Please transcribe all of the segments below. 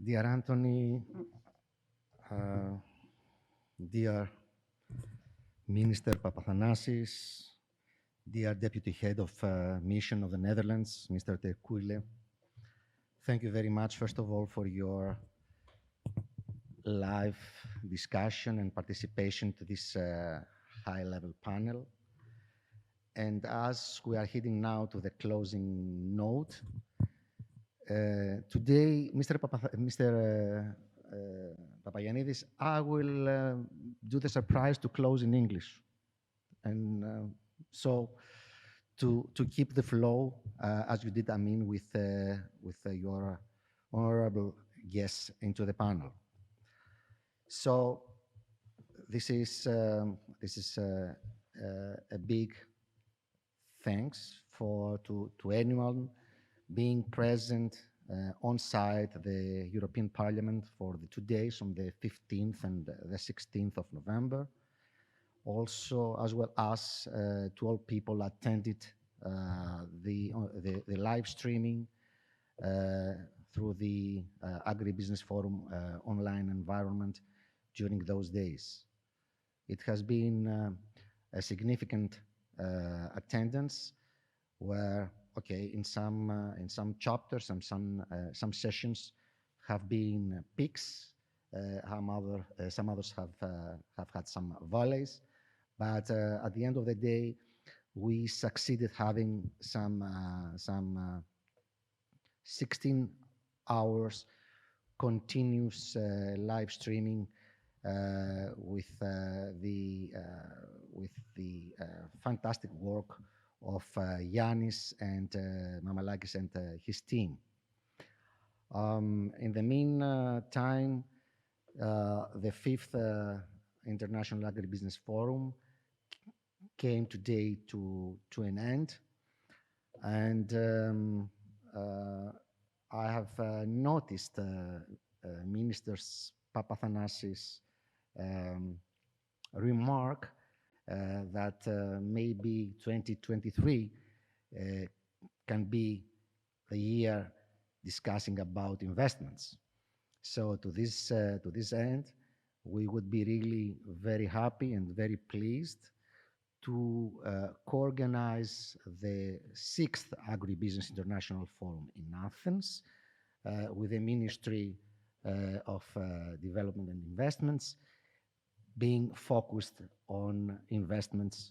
Dear Anthony, dear Minister Papathanasis, dear Deputy Head of Mission of the Netherlands, Mr. Terkuile, thank you very much, first of all, for your live discussion and participation to this high-level panel. And as we are heading now to the closing note, today, Mr. Papagiannidis, I will do the surprise to close in English. And so to keep the flow, as you did, I mean, with your honorable guests into the panel. So this is a big thanks to anyone being present on site at the European Parliament for the 2 days on the 15th and the 16th of November. Also, as well as to all people attended the live streaming through the AgriBusiness Forum online environment during those days. It has been a significant attendance where, okay, in some chapters, some sessions have been peaks. Some others have had some valleys, but at the end of the day, we succeeded having some 16 hours continuous live streaming with the fantastic work of Giannis and Mamalakis and his team. In the meantime, the 5th International AgriBusiness Forum came today to an end, and I have noticed Ministers Papathanasis remark that maybe 2023 can be the year discussing about investments. So to this end, we would be really very happy and very pleased to co-organize the 6th AgriBusiness International Forum in Athens with the Ministry of Development and Investments, being focused on investments.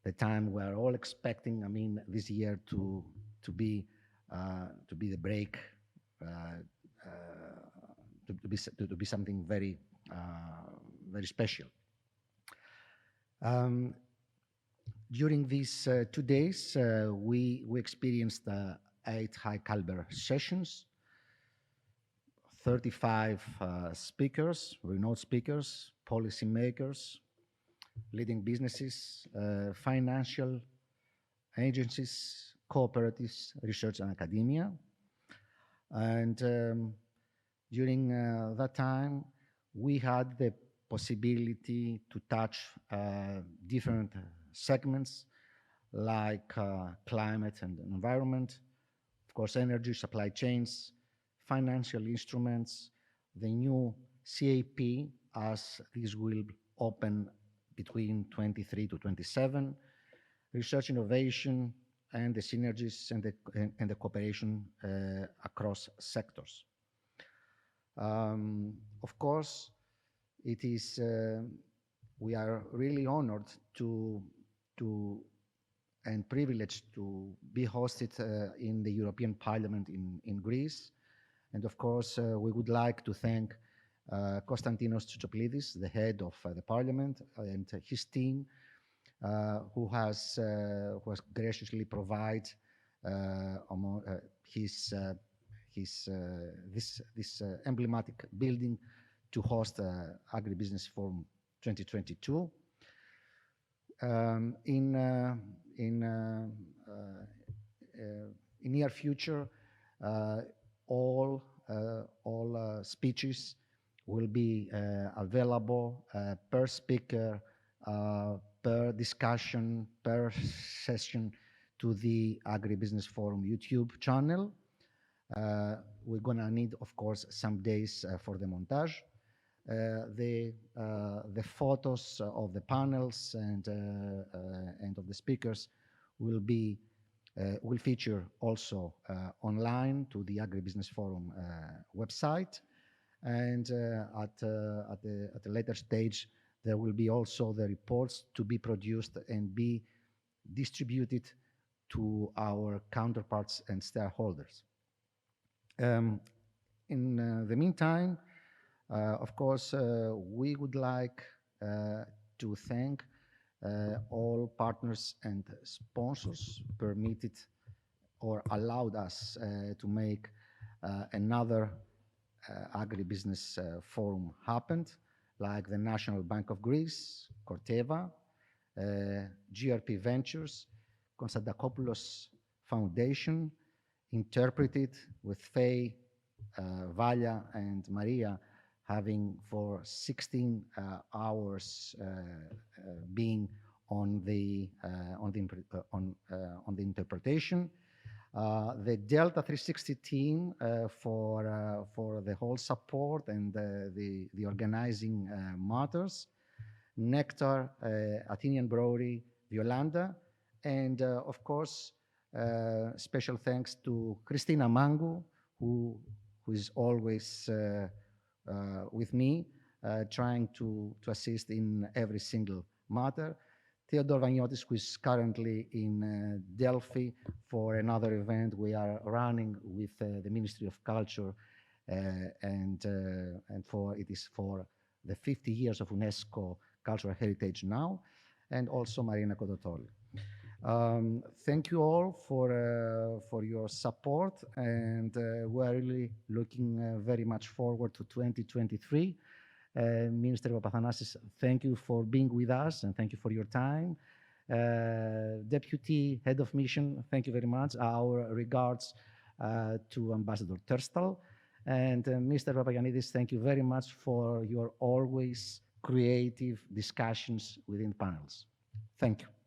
The time we're all expecting, I mean, this year to be the break, to be something very very special. During these 2 days, we experienced 8 high-caliber sessions, 35 speakers, renowned speakers, policymakers, leading businesses, financial agencies, cooperatives, research and academia. And during that time, we had the possibility to touch different segments like climate and environment, of course, energy, supply chains, financial instruments, the new CAP, as this will open between 23 to 27, research innovation, and the synergies and the cooperation across sectors. Of course, it is we are really honored to and privileged to be hosted in the European Parliament in Greece. And of course, we would like to thank Konstantinos Tsoutsoplidis, the head of the Parliament, and his team, who has graciously provided this emblematic building to host AgriBusiness Forum 2022. In near future, all speeches will be available per speaker, per discussion, per session to the AgriBusiness Forum YouTube channel. We're gonna need, of course, some days for the montage. The photos of the panels and of the speakers will be will feature also online to the AgriBusiness Forum website, and at a later stage there will be also the reports to be produced and be distributed to our counterparts and stakeholders. In the meantime, of course, we would like to thank all partners and sponsors permitted or allowed us to make another agribusiness forum happen, like the National Bank of Greece, Corteva, GRP Ventures, Konstantakopoulos Foundation, interpreted with Faye, Valia, and Maria having for 16 hours being on the interpretation. The Delta 360 team for the whole support and the organizing matters. Nectar, Athenian Brewery, Violanda, and of course, special thanks to Christina Mangu, who is always with me, trying to assist in every single matter. Theodore Vagnotis, who is currently in Delphi for another event we are running with the Ministry of Culture, and it is for the 50 years of UNESCO Cultural Heritage now, and also Marina Codotoli. Thank you all for your support, and we're really looking very much forward to 2023. Minister Papathanasis, thank you for being with us, and thank you for your time. Deputy Head of Mission, thank you very much. Our regards to Ambassador Terstal. And Mr. Papagiannidis, thank you very much for your always creative discussions within panels. Thank you.